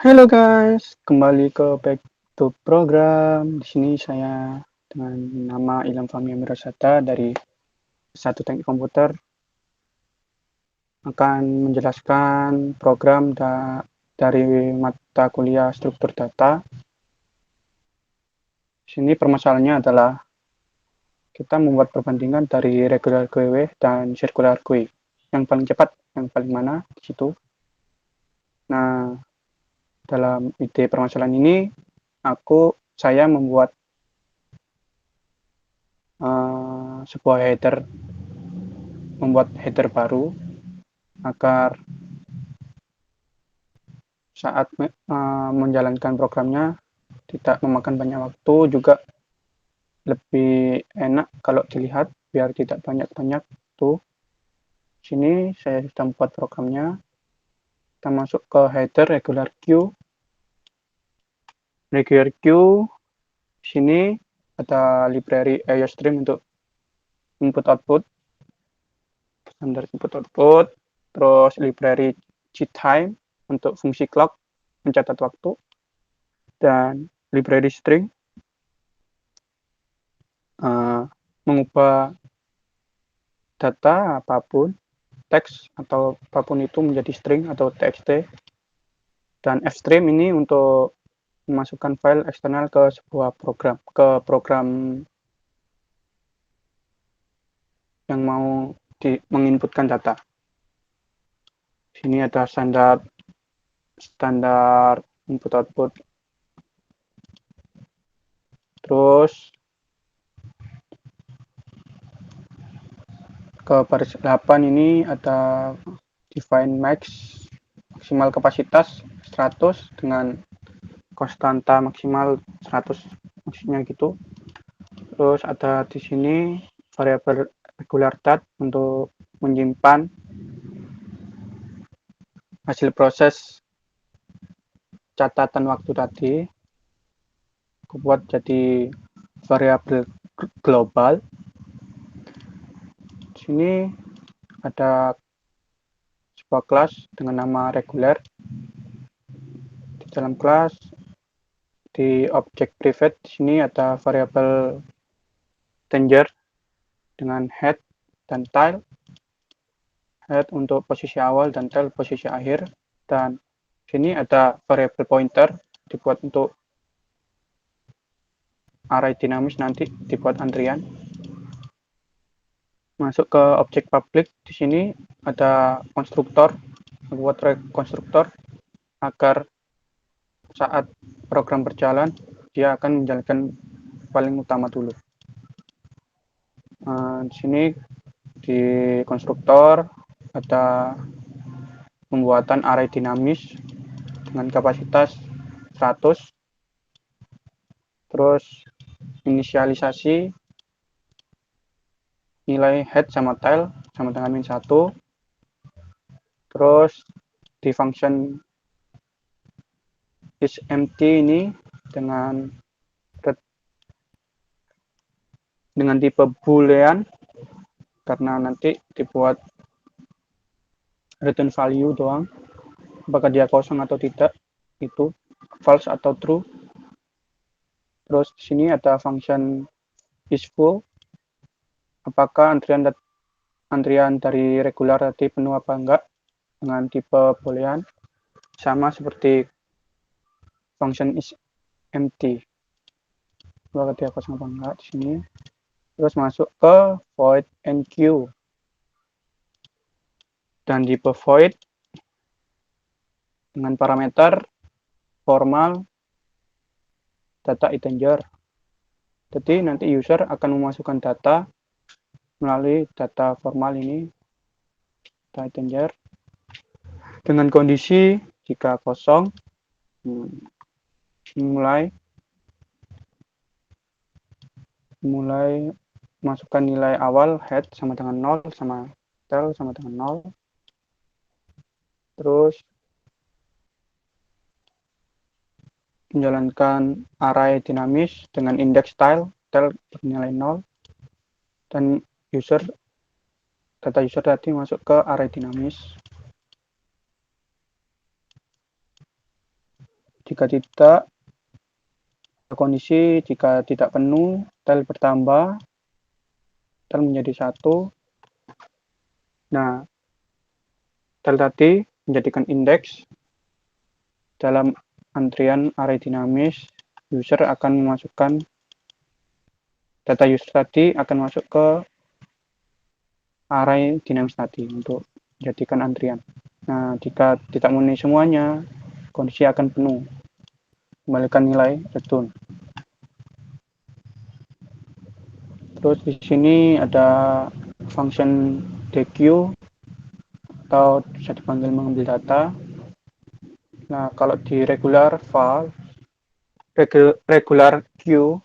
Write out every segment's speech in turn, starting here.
Halo guys, kembali ke Back to Program. Di sini saya dengan nama Ilham Fahmi Amirasata dari satu Teknik Komputer akan menjelaskan program dari mata kuliah struktur data. Di sini permasalahannya adalah kita membuat perbandingan dari regular query dan circular query. Yang paling cepat, yang paling mana di situ. Nah, dalam ide permasalahan ini, saya membuat sebuah membuat header baru agar saat menjalankan programnya tidak memakan banyak waktu, juga lebih enak kalau dilihat biar tidak banyak-banyak tuh. Sini saya sudah membuat programnya. Kita masuk ke header regular queue. Sini ada library IOStream untuk input output, standar input output, terus library gtime untuk fungsi clock mencatat waktu, dan library string mengubah data apapun, teks atau apapun itu menjadi string atau txt, dan fstream ini untuk memasukkan file eksternal ke sebuah program yang mau menginputkan data. Sini ada standar input output. Terus ke baris 8 ini ada define maksimal kapasitas 100 dengan konstanta maksimal 100, maksudnya gitu. Terus ada di sini variabel regular date untuk menyimpan hasil proses catatan waktu tadi. Aku buat jadi variabel global. Di sini ada sebuah kelas dengan nama regular. Di dalam kelas di objek private di sini ada variabel danger dengan head dan tail. Head untuk posisi awal dan tail posisi akhir. Dan sini ada variabel pointer dibuat untuk array dinamis, nanti dibuat antrian. Masuk ke objek public, di sini ada konstruktor, buat konstruktor agar saat program berjalan dia akan menjalankan paling utama dulu. Di sini di konstruktor ada pembuatan array dinamis dengan kapasitas 100, terus inisialisasi nilai head sama tail sama dengan min 1, terus di function isEmpty ini dengan tipe boolean karena nanti dibuat return value doang, apakah dia kosong atau tidak, itu false atau true. Terus di sini ada function isFull, apakah antrian dari regular tadi penuh apa enggak dengan tipe boolean, sama seperti function isEmpty, apakah dia kosong apa enggak di sini. Terus masuk ke void enqueue, dan tipe void dengan parameter formal data integer. Jadi nanti user akan memasukkan data melalui data formal ini, data integer, dengan kondisi jika kosong mulai masukkan nilai awal head sama dengan 0 sama tail sama dengan 0. Terus menjalankan array dinamis dengan indeks tail bernilai 0, dan data user tadi masuk ke array dinamis. Jika tidak, kondisi jika tidak penuh, tile bertambah, tile menjadi 1. Nah, tile tadi menjadikan indeks dalam antrian array dinamis. User akan memasukkan data user tadi akan masuk ke array dinamis tadi untuk menjadikan antrian. Nah, jika tidak memenuhi semuanya, kondisi akan penuh. Kembalikan nilai return. Terus di sini ada function dequeue atau bisa dipanggil mengambil data. Nah, kalau di regular queue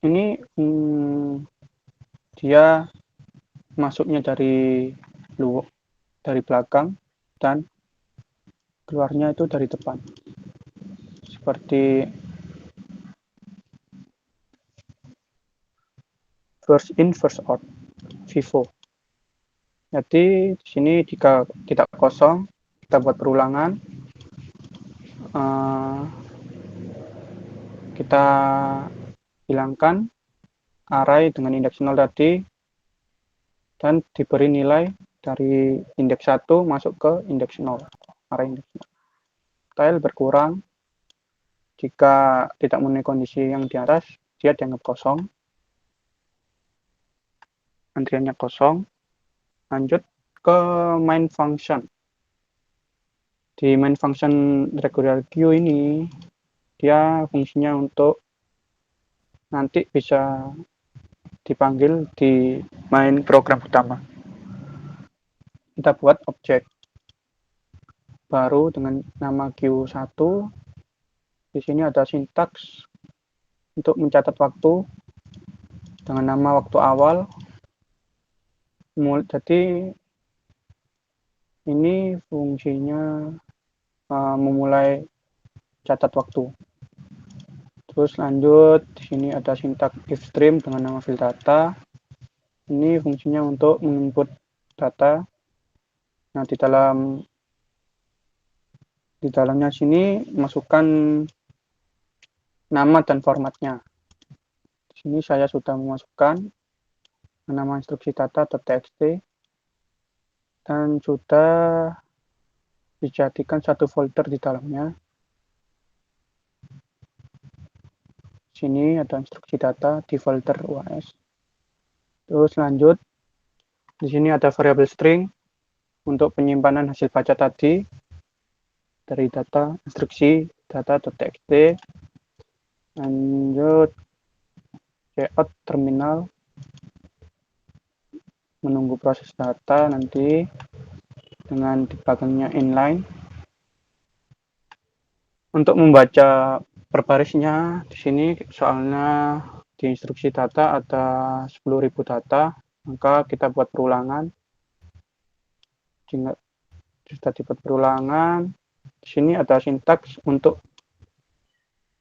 ini dia masuknya dari belakang dan keluarnya itu dari depan, seperti first in first out FIFO. Jadi di sini jika tidak kosong, kita buat perulangan, kita hilangkan array dengan indeks 0 tadi dan diberi nilai dari indeks 1 masuk ke indeks 0, array indeks 0. Tile berkurang jika tidak memenuhi kondisi yang di atas, dia dianggap kosong, antriannya kosong. Lanjut ke main function. Di main function regular queue ini, dia fungsinya untuk nanti bisa dipanggil di main program utama. Kita buat objek baru dengan nama Q1. Di sini ada sintaks untuk mencatat waktu dengan nama waktu awal. Jadi ini fungsinya memulai catat waktu. Terus lanjut, di sini ada sintaks ifstream dengan nama field data. Ini fungsinya untuk menginput data. Nah, di dalamnya sini masukkan nama dan formatnya. Di sini saya sudah memasukkan nama instruksi data.txt dan sudah dijadikan satu folder di dalamnya. Sini ada instruksi data di folder UAS. Terus lanjut, di sini ada variabel string untuk penyimpanan hasil baca tadi dari data instruksi data.txt. Lanjut, cout terminal menunggu proses data nanti dengan di belakangnya inline. Untuk membaca per barisnya di sini soalnya di instruksi data ada 10.000 data, maka kita buat perulangan. Jika sudah dibuat perulangan, di sini ada sintaks untuk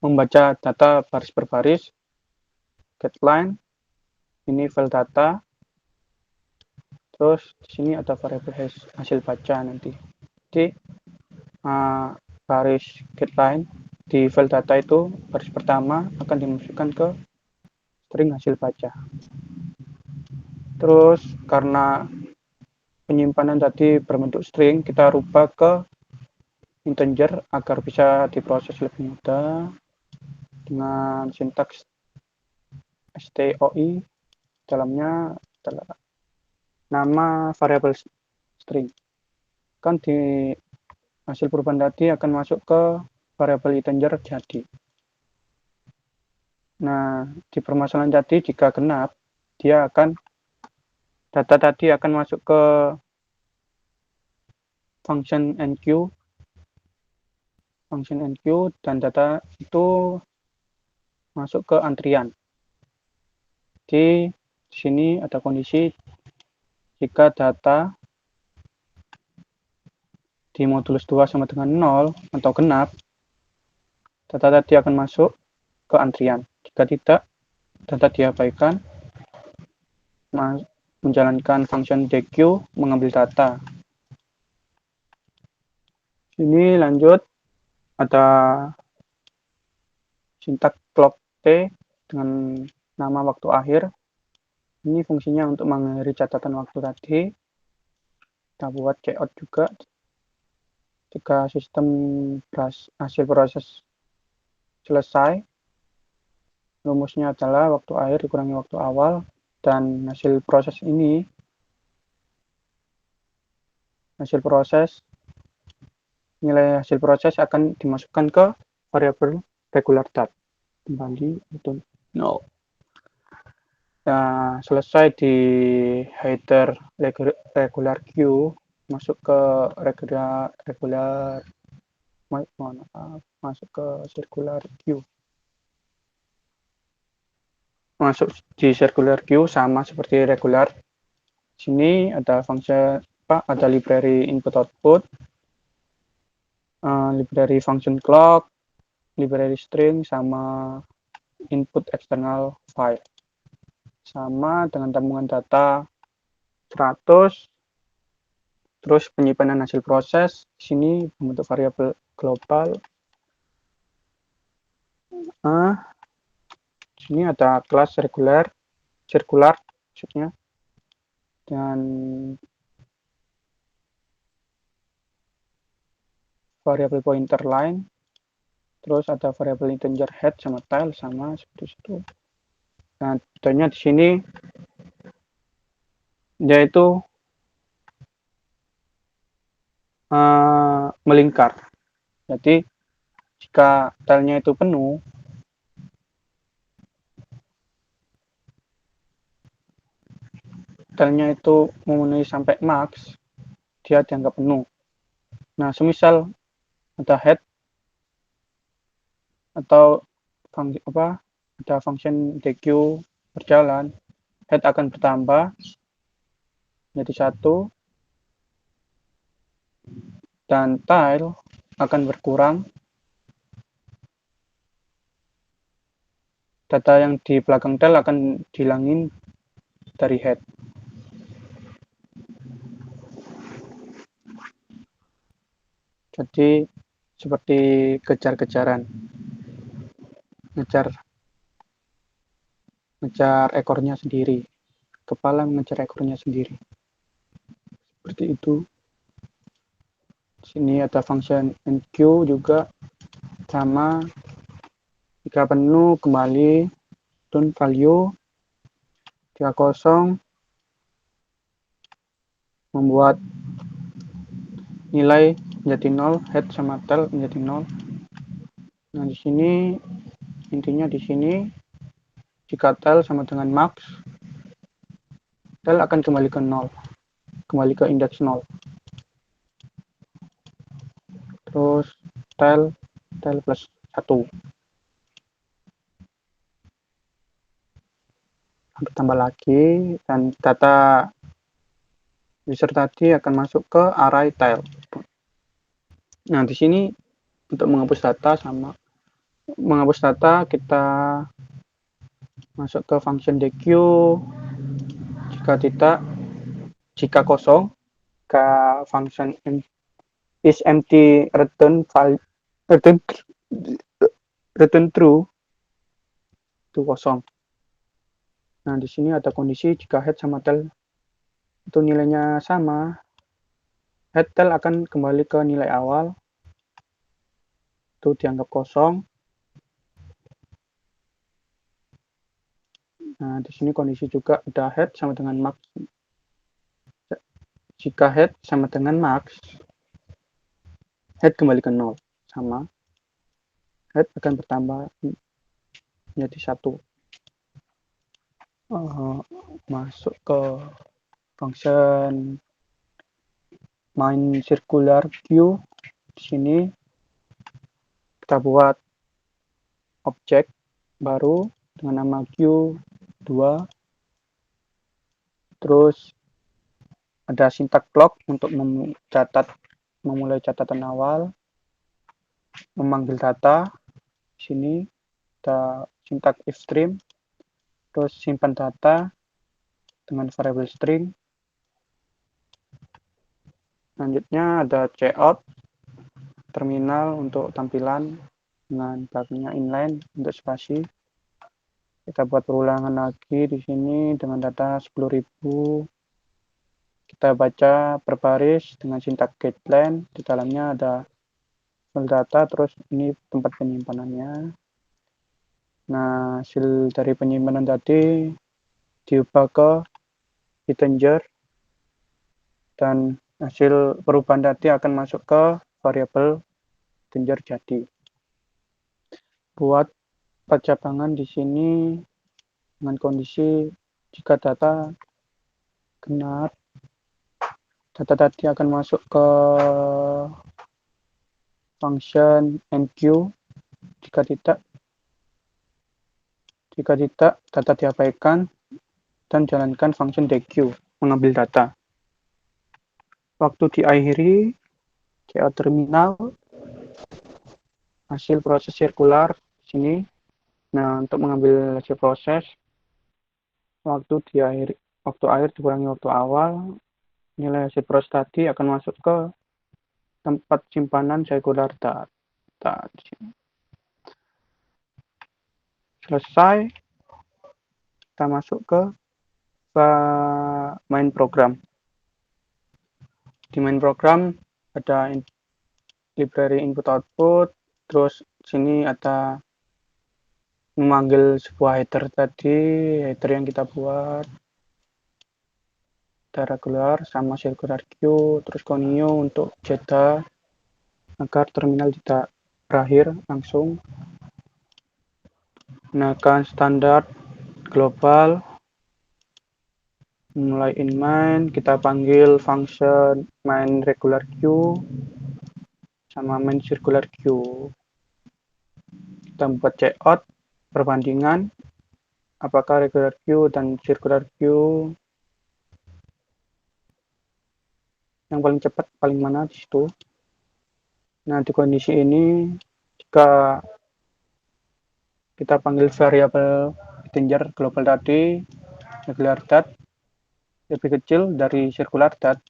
membaca data baris per baris. GetLine, ini file data. Terus di sini ada variabel hasil baca nanti. Jadi baris getLine di file data itu baris pertama akan dimasukkan ke string hasil baca. Terus karena penyimpanan tadi berbentuk string, kita rubah ke integer agar bisa diproses lebih mudah dengan sintaks stoi, dalamnya adalah nama variabel string. Kan di hasil perubahan tadi akan masuk ke variabel integer jadi. Nah, di permasalahan tadi jika genap, data tadi akan masuk ke function enqueue dan data itu masuk ke antrian. Di sini ada kondisi jika data di modulus 2 sama dengan 0 atau genap, data tadi akan masuk ke antrian. Jika tidak, data diabaikan, menjalankan function dequeue mengambil data. Sini lanjut ada sintak clock T dengan nama waktu akhir. Ini fungsinya untuk mengakhiri catatan waktu tadi. Kita buat cout juga. Jika sistem hasil proses selesai, rumusnya adalah waktu akhir dikurangi waktu awal, dan hasil proses nilai hasil proses akan dimasukkan ke variabel regular date. Kembali itu 0. Nah, selesai di header regular queue, masuk ke masuk ke circular queue. Masuk di circular queue sama seperti regular. Sini ada fungsi ada library input output, library function clock, library string, sama input external file. Sama dengan tabungan data 100, terus penyimpanan hasil proses di sini membentuk variabel global. Sini ada kelas circular maksudnya, dan variabel pointer line, terus ada variabel integer head sama tail sama seperti itu. Nah, bedanya di sini yaitu melingkar. Jadi jika tailnya itu penuh, tailnya itu memenuhi sampai max, dia dianggap penuh. Nah, semisal ada head atau ada function DQ berjalan, head akan bertambah menjadi 1, dan tail akan berkurang. Data yang di belakang tail akan dihilangin dari head. Jadi seperti kejar-kejaran, ngejar ekornya sendiri, kepala mengejar ekornya sendiri, seperti itu. Sini ada function enqueue juga sama, jika penuh kembali return value. Jika kosong membuat nilai menjadi 0, head sama tail menjadi 0. Nah, di sini intinya di sini jika tail sama dengan max, tail akan kembali ke 0, kembali ke indeks 0. Terus tail plus 1. Tambah lagi, dan data user tadi akan masuk ke array tail. Nah, di sini untuk menghapus data kita masuk ke function DQ. Jika kosong, ke function is empty return true, itu kosong. Nah, di sini ada kondisi jika head sama tail itu nilainya sama, head tail akan kembali ke nilai awal, itu dianggap kosong. Nah, di sini kondisi juga ada head sama dengan max. Jika head sama dengan max, head kembali ke 0, sama head akan bertambah menjadi 1. Masuk ke function main circular queue. Di sini kita buat objek baru dengan nama Q2, terus ada sintak clock untuk memulai catatan awal, memanggil data. Di sini ada sintak if stream, terus simpan data dengan variabel string. Selanjutnya ada cout, terminal untuk tampilan dengan belakangnya inline untuk spasi. Kita buat perulangan lagi di sini dengan data 10.000. Kita baca per baris dengan sintak getLine. Di dalamnya ada file data, terus ini tempat penyimpanannya. Nah, hasil dari penyimpanan tadi diubah ke integer dan hasil perubahan tadi akan masuk ke variabel integer jadi. Buat pencabangan di sini dengan kondisi jika data benar, data tadi akan masuk ke function enqueue. Jika tidak, data diabaikan dan jalankan function dequeue mengambil data. Waktu diakhiri, CO terminal, hasil proses sirkular sini. Nah, untuk mengambil hasil proses, waktu akhir dikurangi waktu awal, nilai hasil proses tadi akan masuk ke tempat simpanan sirkular data. Selesai, kita masuk ke main program. Di main program ada library input output, terus sini ada memanggil sebuah header tadi, header yang kita buat, ada regular sama circular queue, terus continue untuk jeda agar terminal tidak berakhir langsung. Gunakan standar global, mulai in main, kita panggil function main regular queue sama main circular queue. Kita buat checkout perbandingan apakah regular queue dan circular queue yang paling cepat, paling mana di situ. Nah, di kondisi ini jika kita panggil variabel integer global tadi, regular dat lebih kecil dari circular dat.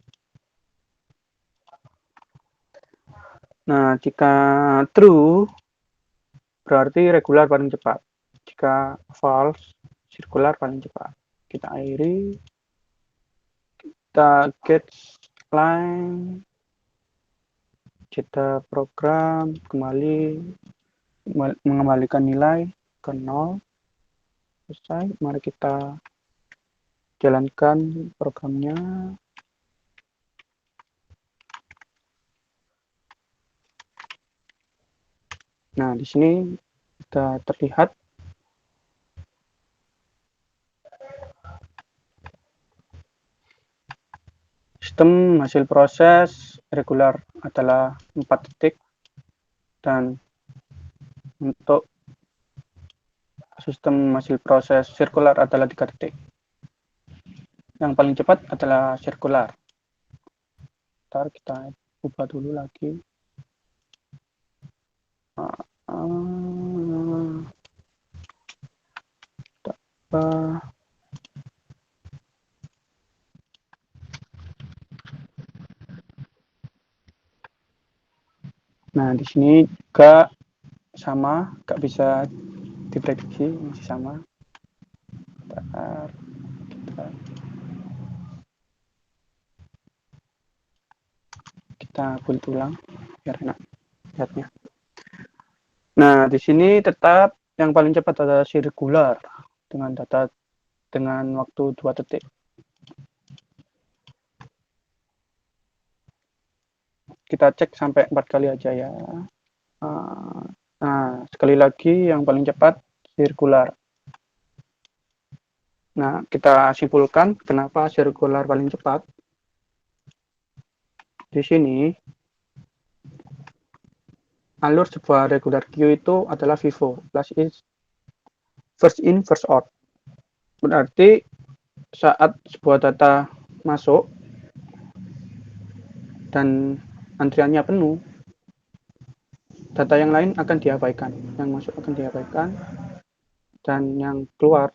Nah, jika true berarti regular paling cepat. Jika false, circular paling cepat. Kita akhiri, kita get line, jeda program, kembali mengembalikan nilai ke 0. Selesai, mari kita jalankan programnya. Nah, di sini sudah terlihat sistem hasil proses regular adalah 4 detik dan untuk sistem hasil proses sirkular adalah 3 detik. Yang paling cepat adalah sirkular. Ntar kita ubah dulu lagi. Nah, di sini juga sama, nggak bisa diprediksi, masih sama. Kita build ulang biar enak lihatnya. Nah, di sini tetap yang paling cepat adalah sirkular dengan data dengan waktu 2 detik. Kita cek sampai 4 kali aja ya. Nah, sekali lagi yang paling cepat sirkular. Nah, kita simpulkan kenapa sirkular paling cepat. Di sini alur sebuah regular queue itu adalah FIFO, first in first out. Berarti saat sebuah data masuk dan antriannya penuh, data yang lain akan diabaikan, yang masuk akan diabaikan, dan yang keluar.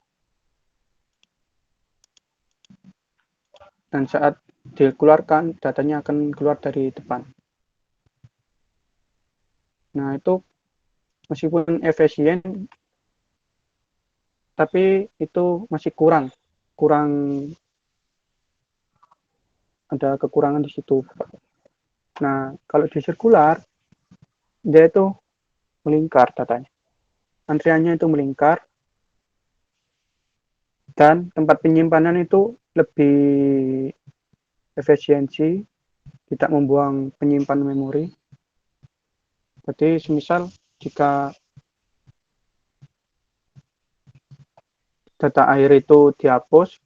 Dan saat dikeluarkan, datanya akan keluar dari depan. Nah, itu meskipun efisien, tapi itu masih kurang. Kurang, ada kekurangan di situ. Nah, kalau di sirkular, dia itu melingkar datanya. Antriannya itu melingkar, dan tempat penyimpanan itu lebih efisiensi, tidak membuang penyimpan memori. Jadi, semisal jika data akhir itu dihapus,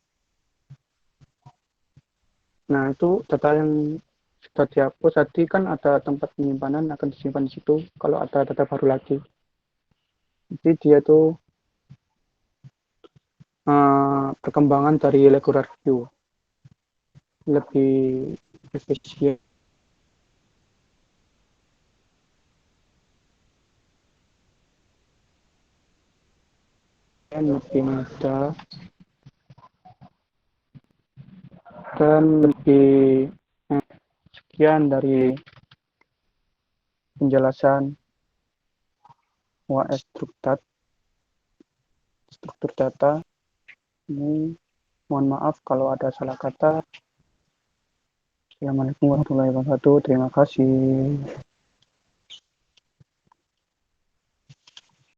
nah itu data yang sudah dihapus tadi kan ada tempat penyimpanan akan disimpan di situ kalau ada data baru lagi. Jadi dia tuh perkembangan dari regular queue lebih efisien, lebih mudah, dan lebih sekian dari penjelasan WS struktur data ini. Mohon maaf kalau ada salah kata. Assalamualaikum warahmatullahi wabarakatuh. Terima kasih.